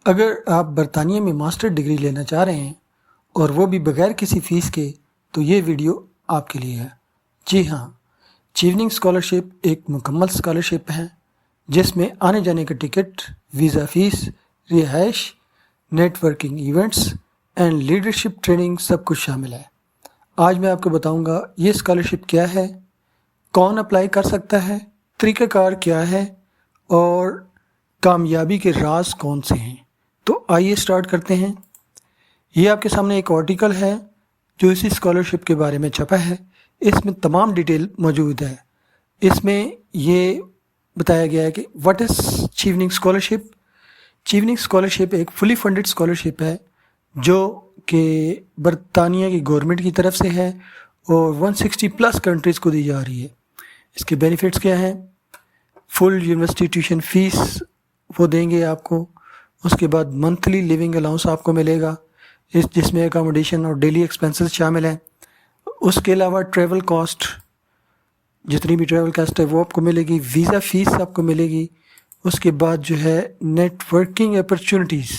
اگر آپ برطانیہ میں ماسٹر ڈگری لینا چاہ رہے ہیں اور وہ بھی بغیر کسی فیس کے تو یہ ویڈیو آپ کے لیے ہے۔ جی ہاں، چیوننگ اسکالرشپ ایک مکمل اسکالرشپ ہے جس میں آنے جانے کا ٹکٹ، ویزا فیس، رہائش، networking events and leadership training سب کچھ شامل ہے۔ آج میں آپ کو بتاؤں گا یہ اسکالرشپ کیا ہے، کون اپلائی کر سکتا ہے، طریقہ کار کیا ہے اور کامیابی کے راز کون سے ہیں۔ تو آئیے سٹارٹ کرتے ہیں۔ یہ آپ کے سامنے ایک آرٹیکل ہے جو اسی اسکالرشپ کے بارے میں چھپا ہے۔ اس میں تمام ڈیٹیل موجود ہے۔ اس میں یہ بتایا گیا ہے کہ واٹ از چیوننگ اسکالرشپ۔ چیوننگ اسکالرشپ ایک فلی فنڈڈ اسکالرشپ ہے جو کہ برطانیہ کی گورنمنٹ کی طرف سے ہے اور 160+ کنٹریز کو دی جا رہی ہے۔ اس کے بینیفٹس کیا ہیں؟ فل یونیورسٹی ٹیوشن فیس وہ دیں گے آپ کو، اس کے بعد منتھلی لیونگ الاؤنس آپ کو ملے گا جس میں اکاموڈیشن اور ڈیلی ایکسپینسز شامل ہیں۔ اس کے علاوہ ٹریول کاسٹ، جتنی بھی ٹریول کاسٹ ہے وہ آپ کو ملے گی، ویزا فیس آپ کو ملے گی۔ اس کے بعد جو ہے نیٹ ورکنگ اپرچونیٹیز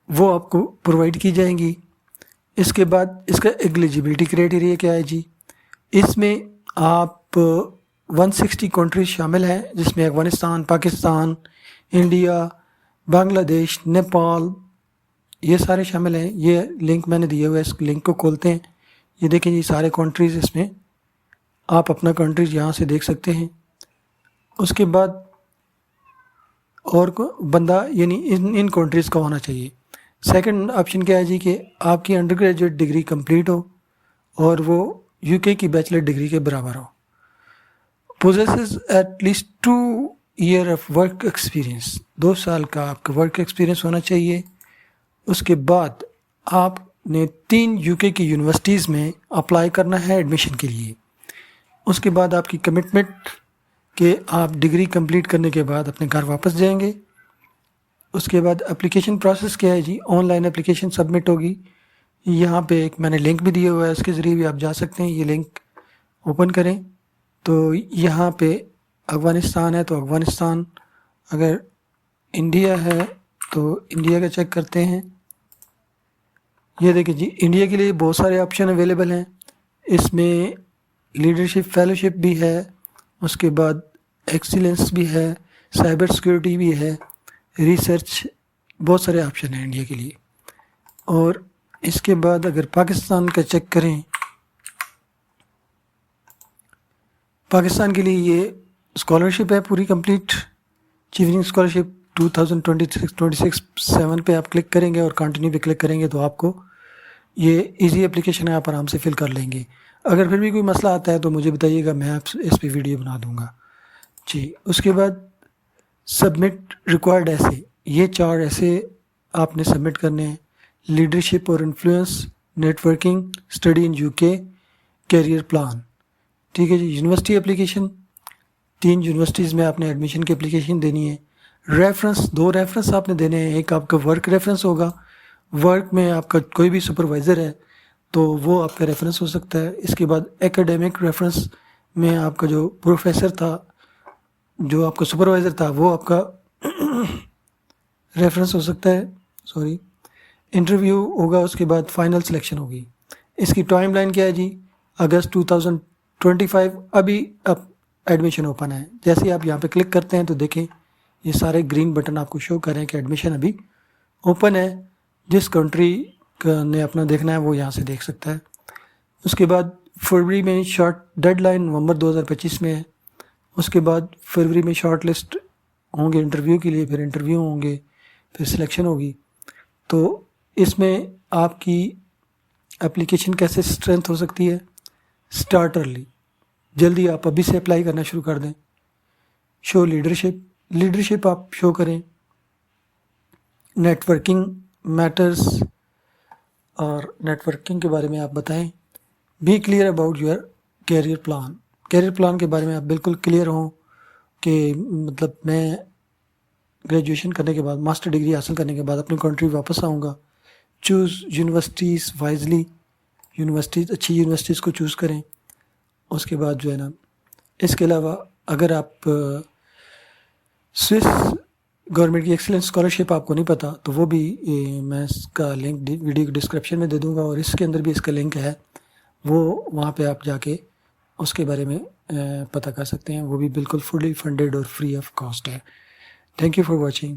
وہ آپ کو پرووائڈ کی جائیں گی۔ اس کے بعد اس کا ایلیجبلٹی کرائٹیریا کیا ہے جی؟ اس میں آپ 160 کنٹریز شامل ہیں جس میں افغانستان، پاکستان، انڈیا، بنگلہ دیش، نیپال، یہ سارے شامل ہیں۔ یہ لنک میں نے دیا ہوا ہے، اس لنک کو کھولتے ہیں۔ یہ دیکھیں جی سارے کنٹریز، اس میں آپ اپنا کنٹریز یہاں سے دیکھ سکتے ہیں۔ اس کے بعد اور بندہ یعنی ان کنٹریز کا ہونا چاہیے۔ سیکنڈ آپشن کیا ہے جی کہ آپ کی انڈر گریجویٹ ڈگری کمپلیٹ ہو اور وہ UK کی بیچلر ڈگری کے برابر ہو۔ possesses at least 2 year of work experience، 2 سال کا آپ کا ورک ایکسپیرینس ہونا چاہیے۔ اس کے بعد آپ نے 3 UK کی یونیورسٹیز میں اپلائی کرنا ہے ایڈمیشن کے لیے۔ اس کے بعد آپ کی کمٹمنٹ کہ آپ ڈگری کمپلیٹ کرنے کے بعد اپنے گھر واپس جائیں گے۔ اس کے بعد اپلیکیشن پروسیس کیا ہے جی؟ آن لائن اپلیکیشن سبمٹ ہوگی۔ یہاں پہ ایک میں نے لنک بھی دیا ہوا ہے، اس کے ذریعے بھی آپ جا سکتے ہیں۔ یہ لنک اوپن کریں تو یہاں پہ افغانستان ہے تو افغانستان، اگر انڈیا ہے تو انڈیا کا چیک کرتے ہیں۔ یہ دیکھیں جی انڈیا کے لیے بہت سارے آپشن اویلیبل ہیں۔ اس میں لیڈرشپ فیلوشپ بھی ہے، اس کے بعد ایکسیلنس بھی ہے، سائبر سیکیورٹی بھی ہے، ریسرچ، بہت سارے آپشن ہیں انڈیا کے لیے۔ اور اس کے بعد اگر پاکستان کا چیک کریں، پاکستان کے لیے یہ اسکالرشپ ہے پوری کمپلیٹ، چیوننگ اسکالرشپ 2026-7 پہ آپ کلک کریں گے اور کنٹینیو پہ کلک کریں گے تو آپ کو یہ ایزی اپلیکیشن ہے، آپ آرام سے فل کر لیں گے۔ اگر پھر بھی کوئی مسئلہ آتا ہے تو مجھے بتائیے گا، میں آپ اس پہ ویڈیو بنا دوں گا جی۔ اس کے بعد سبمٹ ریکوائرڈ ایسے، یہ 4 ایسے آپ نے سبمٹ کرنے ہیں: لیڈرشپ اور influence, networking, study in UK، career plan. ٹھیک ہے جی۔ یونیورسٹی اپلیکیشن، 3 یونیورسٹیز میں آپ نے ایڈمیشن کی اپلیکیشن دینی ہے۔ ریفرنس، 2 ریفرنس آپ نے دینے ہیں۔ ایک آپ کا ورک ریفرنس ہوگا، ورک میں آپ کا کوئی بھی سپروائزر ہے تو وہ آپ کا ریفرنس ہو سکتا ہے۔ اس کے بعد ایکیڈیمک ریفرنس میں آپ کا جو پروفیسر تھا، جو آپ کا سپروائزر تھا، وہ آپ کا ریفرنس ہو سکتا ہے۔ انٹرویو ہوگا، اس کے بعد فائنل سلیکشن ہوگی۔ اس کی ٹائم لائن کیا ہے جی؟ اگست 2025 ابھی اب ایڈمیشن اوپن ہے۔ جیسے آپ یہاں پہ کلک کرتے ہیں تو دیکھیں یہ سارے گرین بٹن آپ کو شو کر رہے ہیں کہ ایڈمیشن ابھی اوپن ہے۔ جس کنٹری نے اپنا دیکھنا ہے وہ یہاں سے دیکھ سکتا ہے۔ اس کے بعد فروری میں شارٹ ڈیڈ لائن نومبر 2025 میں ہے۔ اس کے بعد فروری میں شارٹ لسٹ ہوں گے انٹرویو کے لیے، پھر انٹرویو ہوں گے، پھر سلیکشن ہوگی۔ تو اس میں آپ کی اپلیکیشن کیسے اسٹرینتھ ہو سکتی ہے؟ اسٹارٹ ارلی، جلدی آپ ابھی سے اپلائی کرنا شروع کر دیں۔ شو لیڈرشپ، لیڈرشپ آپ شو کریں۔ نیٹ ورکنگ میٹرز، اور نیٹ ورکنگ کے بارے میں آپ بتائیں۔ Be clear about your career plan, career plan کے بارے میں آپ بالکل کلیئر ہوں کہ مطلب میں گریجویشن کرنے کے بعد، ماسٹر ڈگری حاصل کرنے کے بعد اپنی کنٹری واپس آؤں گا۔ چوز یونیورسٹیز وائزلی، یونیورسٹیز، اچھی یونیورسٹیز کو چوز کریں۔ اس کے بعد جو ہے نا، اس کے علاوہ اگر آپ سوئس گورنمنٹ کی ایکسلنس اسکالرشپ آپ کو نہیں پتہ تو وہ بھی میں اس کا لنک ویڈیو کی ڈسکرپشن میں دے دوں گا، اور اس کے اندر بھی اس کا لنک ہے، وہ وہاں پہ آپ جا کے اس کے بارے میں پتہ کر سکتے ہیں. وہ بھی بالکل فلی فنڈیڈ اور فری آف کاسٹ ہے. Thank you for watching.